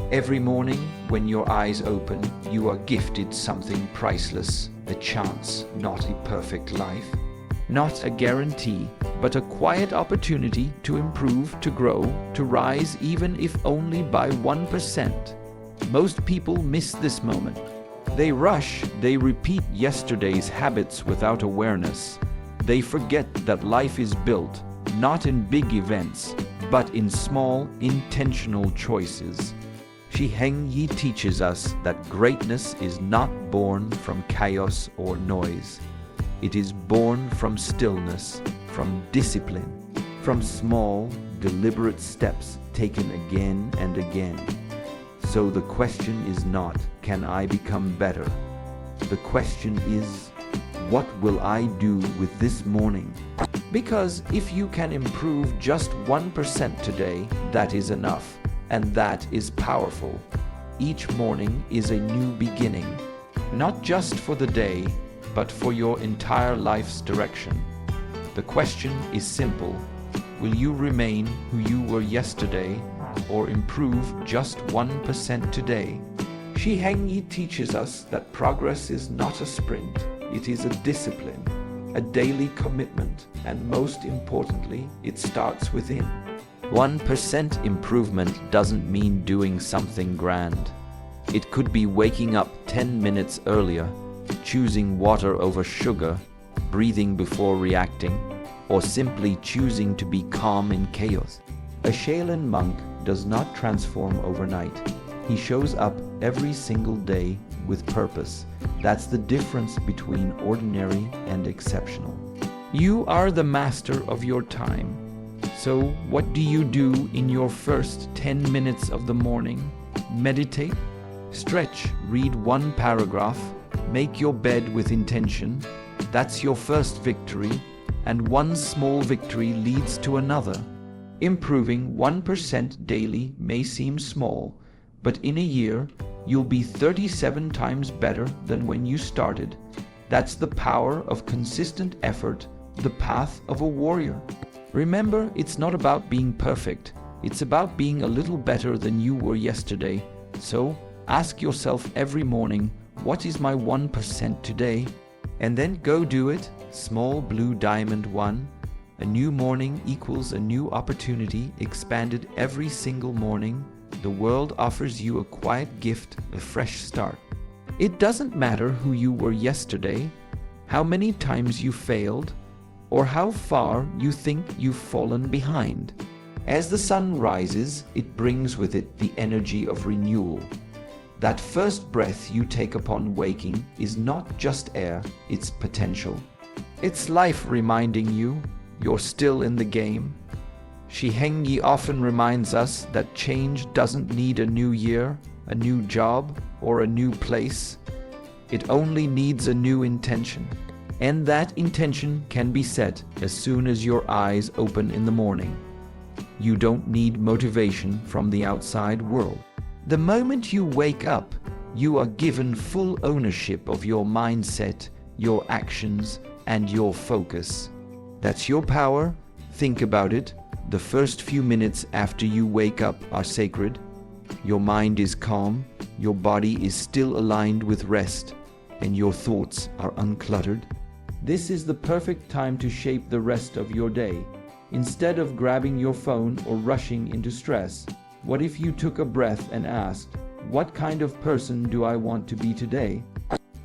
Every morning, when your eyes open, you are gifted something priceless, a chance, not a perfect life. Not a guarantee, but a quiet opportunity to improve, to grow, to rise, even if only by 1%. Most people miss this moment. They rush, they repeat yesterday's habits without awareness. They forget that life is built, not in big events, but in small, intentional choices. Shi Heng Yi teaches us that greatness is not born from chaos or noise. It is born from stillness, from discipline, from small, deliberate steps taken again and again. So the question is not, can I become better? The question is, what will I do with this morning? Because if you can improve just 1% today, that is enough. And that is powerful. Each morning is a new beginning, not just for the day, but for your entire life's direction. The question is simple. Will you remain who you were yesterday or improve just 1% today? Shi Heng Yi teaches us that progress is not a sprint. It is a discipline, a daily commitment, and most importantly, it starts within. 1% improvement doesn't mean doing something grand. It could be waking up 10 minutes earlier, choosing water over sugar, breathing before reacting, or simply choosing to be calm in chaos. A Shaolin monk does not transform overnight. He shows up every single day with purpose. That's the difference between ordinary and exceptional. You are the master of your time. So what do you do in your first 10 minutes of the morning? Meditate, stretch, read one paragraph, make your bed with intention. That's your first victory, and one small victory leads to another. Improving 1% daily may seem small, but in a year, you'll be 37 times better than when you started. That's the power of consistent effort, the path of a warrior. Remember, it's not about being perfect. It's about being a little better than you were yesterday. So, ask yourself every morning, what is my 1% today? And then go do it. Small blue diamond 1. A new morning equals a new opportunity, expanded every single morning. The world offers you a quiet gift, a fresh start. It doesn't matter who you were yesterday, how many times you failed, or how far you think you've fallen behind. As the sun rises, it brings with it the energy of renewal. That first breath you take upon waking is not just air, it's potential. It's life reminding you you're still in the game. Shi Heng Yi often reminds us that change doesn't need a new year, a new job, or a new place. It only needs a new intention. And that intention can be set as soon as your eyes open in the morning. You don't need motivation from the outside world. The moment you wake up, you are given full ownership of your mindset, your actions, and your focus. That's your power. Think about it. The first few minutes after you wake up are sacred. Your mind is calm, your body is still aligned with rest, and your thoughts are uncluttered. This is the perfect time to shape the rest of your day. Instead of grabbing your phone or rushing into stress, what if you took a breath and asked, what kind of person do I want to be today?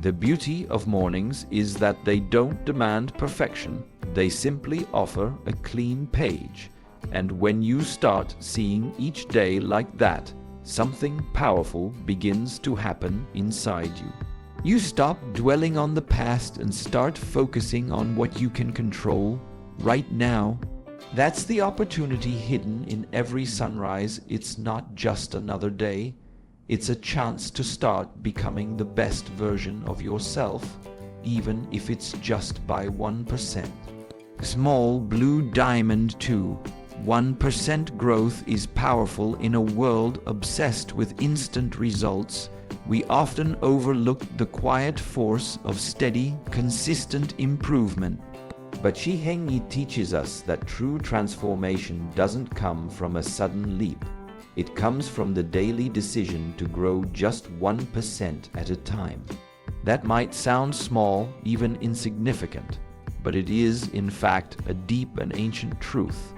The beauty of mornings is that they don't demand perfection. They simply offer a clean page. And when you start seeing each day like that, something powerful begins to happen inside you. You stop dwelling on the past and start focusing on what you can control right now. That's the opportunity hidden in every sunrise. It's not just another day. It's a chance to start becoming the best version of yourself, even if it's just by 1%. Small blue diamond 2. 1% growth is powerful in a world obsessed with instant results. We often overlook the quiet force of steady, consistent improvement. But Shi Heng Yi teaches us that true transformation doesn't come from a sudden leap. It comes from the daily decision to grow just 1% at a time. That might sound small, even insignificant, but it is, in fact, a deep and ancient truth.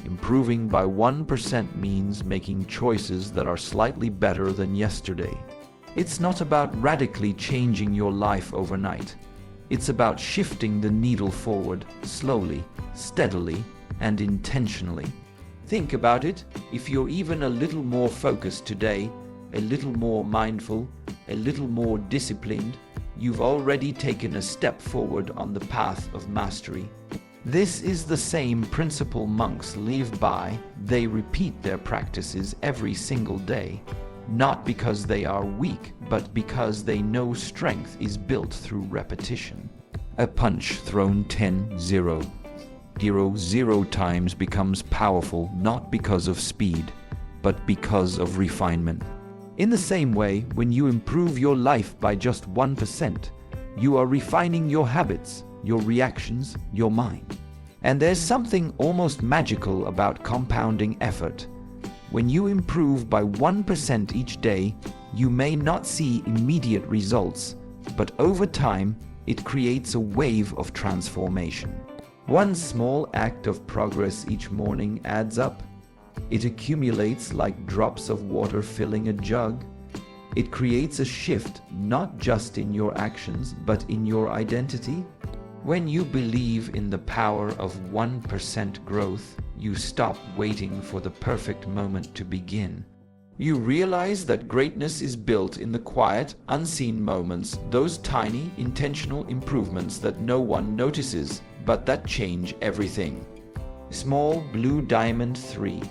Improving by 1% means making choices that are slightly better than yesterday. It's not about radically changing your life overnight. It's about shifting the needle forward, slowly, steadily, and intentionally. Think about it. If you're even a little more focused today, a little more mindful, a little more disciplined, you've already taken a step forward on the path of mastery. This is the same principle monks live by. They repeat their practices every single day, not because they are weak, but because they know strength is built through repetition. A punch thrown 0 times becomes powerful not because of speed, but because of refinement. In the same way, when you improve your life by just 1%, you are refining your habits, your reactions, your mind. And there's something almost magical about compounding effort. When you improve by 1% each day, you may not see immediate results, but over time, it creates a wave of transformation. One small act of progress each morning adds up. It accumulates like drops of water filling a jug. It creates a shift not just in your actions, but in your identity. When you believe in the power of 1% growth, you stop waiting for the perfect moment to begin. You realize that greatness is built in the quiet, unseen moments, those tiny, intentional improvements that no one notices, but that change everything. Small blue diamond 3.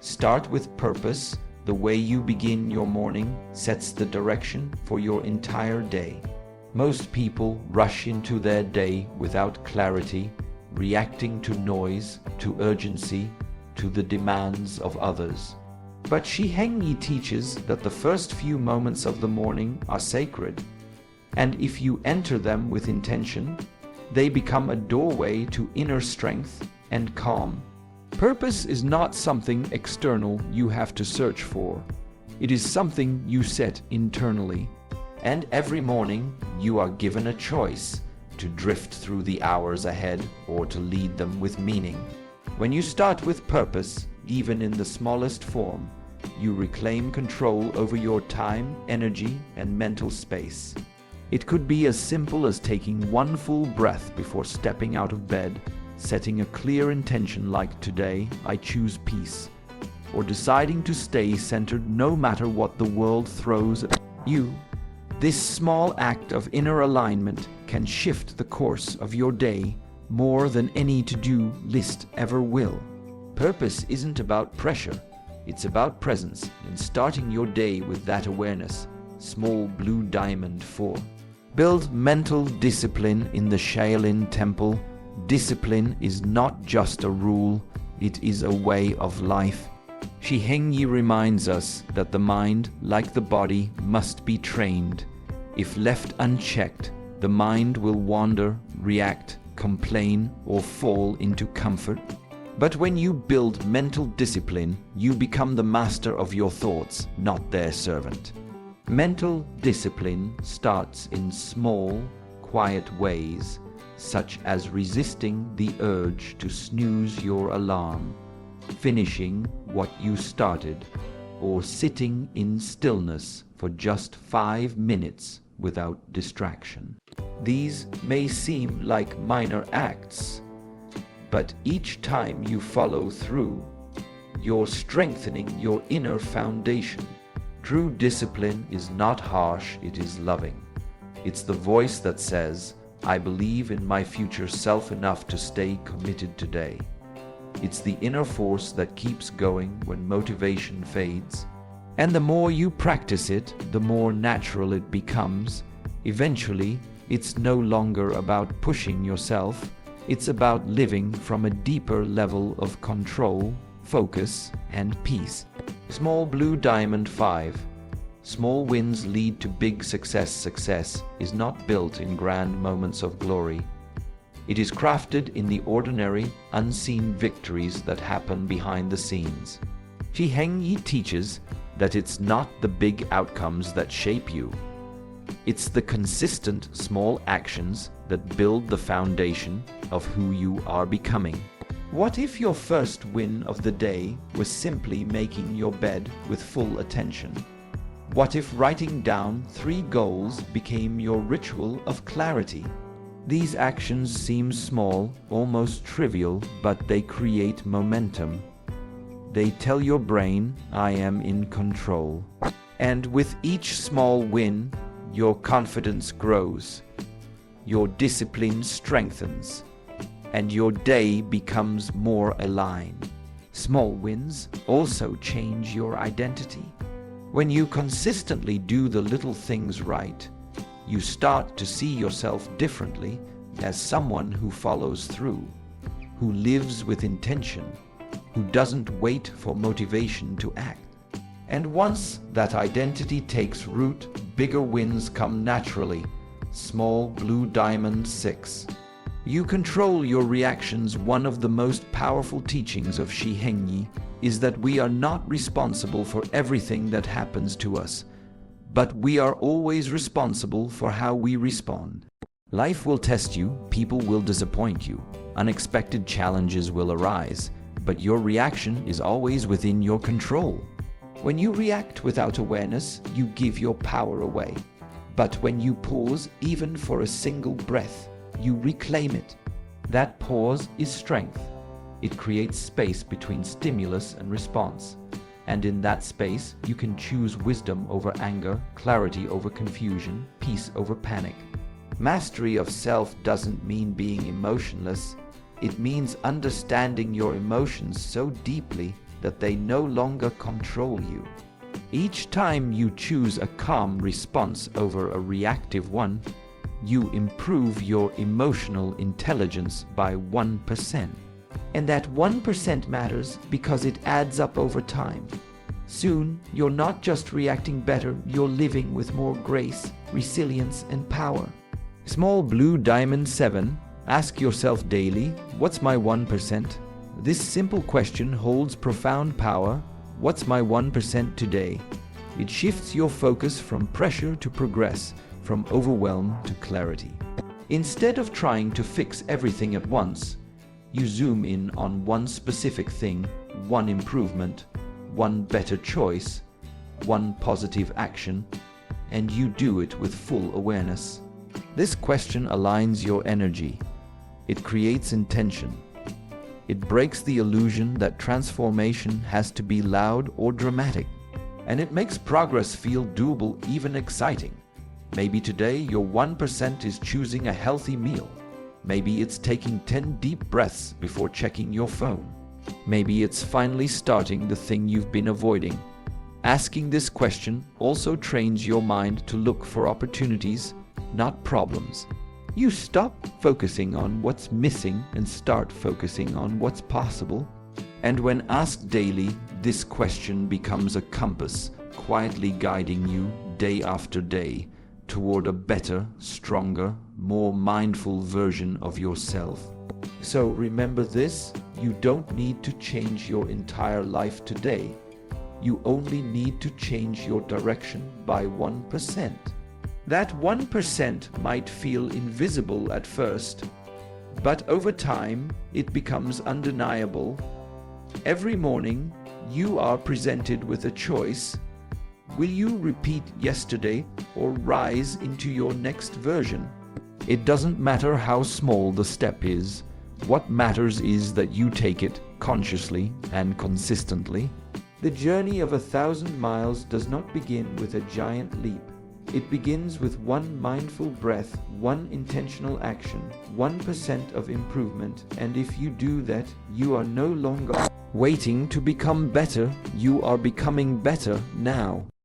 Start with purpose. The way you begin your morning sets the direction for your entire day. Most people rush into their day without clarity, reacting to noise, to urgency, to the demands of others. But Shi Heng Yi teaches that the first few moments of the morning are sacred, and if you enter them with intention, they become a doorway to inner strength and calm. Purpose is not something external you have to search for. It is something you set internally. And every morning you are given a choice to drift through the hours ahead or to lead them with meaning. When you start with purpose, even in the smallest form, you reclaim control over your time, energy, and mental space. It could be as simple as taking one full breath before stepping out of bed, setting a clear intention like today, I choose peace, or deciding to stay centered no matter what the world throws at you. This small act of inner alignment can shift the course of your day more than any to-do list ever will. Purpose isn't about pressure, it's about presence and starting your day with that awareness. Small blue diamond 4. Build mental discipline in the Shaolin Temple. Discipline is not just a rule, it is a way of life. Shi Heng Yi reminds us that the mind, like the body, must be trained. If left unchecked, the mind will wander, react, complain, or fall into comfort. But when you build mental discipline, you become the master of your thoughts, not their servant. Mental discipline starts in small, quiet ways, such as resisting the urge to snooze your alarm, finishing what you started, or sitting in stillness for just 5 minutes without distraction. These may seem like minor acts, but each time you follow through, you're strengthening your inner foundation. True discipline is not harsh, it is loving. It's the voice that says, I believe in my future self enough to stay committed today. It's the inner force that keeps going when motivation fades. And the more you practice it, the more natural it becomes. Eventually, it's no longer about pushing yourself. It's about living from a deeper level of control, focus, and peace. Small blue diamond 5. Small wins lead to big success. Success is not built in grand moments of glory. It is crafted in the ordinary, unseen victories that happen behind the scenes. Shi Heng Yi teaches that it's not the big outcomes that shape you. It's the consistent small actions that build the foundation of who you are becoming. What if your first win of the day was simply making your bed with full attention? What if writing down 3 goals became your ritual of clarity? These actions seem small, almost trivial, but they create momentum. They tell your brain, I am in control. And with each small win, your confidence grows, your discipline strengthens, and your day becomes more aligned. Small wins also change your identity. When you consistently do the little things right, you start to see yourself differently as someone who follows through, who lives with intention, who doesn't wait for motivation to act. And once that identity takes root, bigger wins come naturally. Small blue diamond 6. You control your reactions. One of the most powerful teachings of Shi Heng Yi is that we are not responsible for everything that happens to us, but we are always responsible for how we respond. Life will test you, people will disappoint you, unexpected challenges will arise, but your reaction is always within your control. When you react without awareness, you give your power away. But when you pause, even for a single breath, you reclaim it. That pause is strength. It creates space between stimulus and response. And in that space, you can choose wisdom over anger, clarity over confusion, peace over panic. Mastery of self doesn't mean being emotionless. It means understanding your emotions so deeply that they no longer control you. Each time you choose a calm response over a reactive one, you improve your emotional intelligence by 1%. And that 1% matters because it adds up over time. Soon, you're not just reacting better, you're living with more grace, resilience, and power. Small blue diamond 7. Ask yourself daily, what's my 1%? This simple question holds profound power. What's my 1% today? It shifts your focus from pressure to progress, from overwhelm to clarity. Instead of trying to fix everything at once, you zoom in on one specific thing, one improvement, one better choice, one positive action, and you do it with full awareness. This question aligns your energy. It creates intention. It breaks the illusion that transformation has to be loud or dramatic. And it makes progress feel doable, even exciting. Maybe today your 1% is choosing a healthy meal. Maybe it's taking 10 deep breaths before checking your phone. Maybe it's finally starting the thing you've been avoiding. Asking this question also trains your mind to look for opportunities, not problems. You stop focusing on what's missing and start focusing on what's possible. And when asked daily, this question becomes a compass, quietly guiding you day after day toward a better, stronger, more mindful version of yourself. So remember this, you don't need to change your entire life today. You only need to change your direction by 1%. That 1% might feel invisible at first, but over time it becomes undeniable. Every morning you are presented with a choice. Will you repeat yesterday or rise into your next version? It doesn't matter how small the step is. What matters is that you take it consciously and consistently. The journey of 1,000 miles does not begin with a giant leap. It begins with one mindful breath, one intentional action, 1% of improvement, and if you do that, you are no longer waiting to become better, you are becoming better now.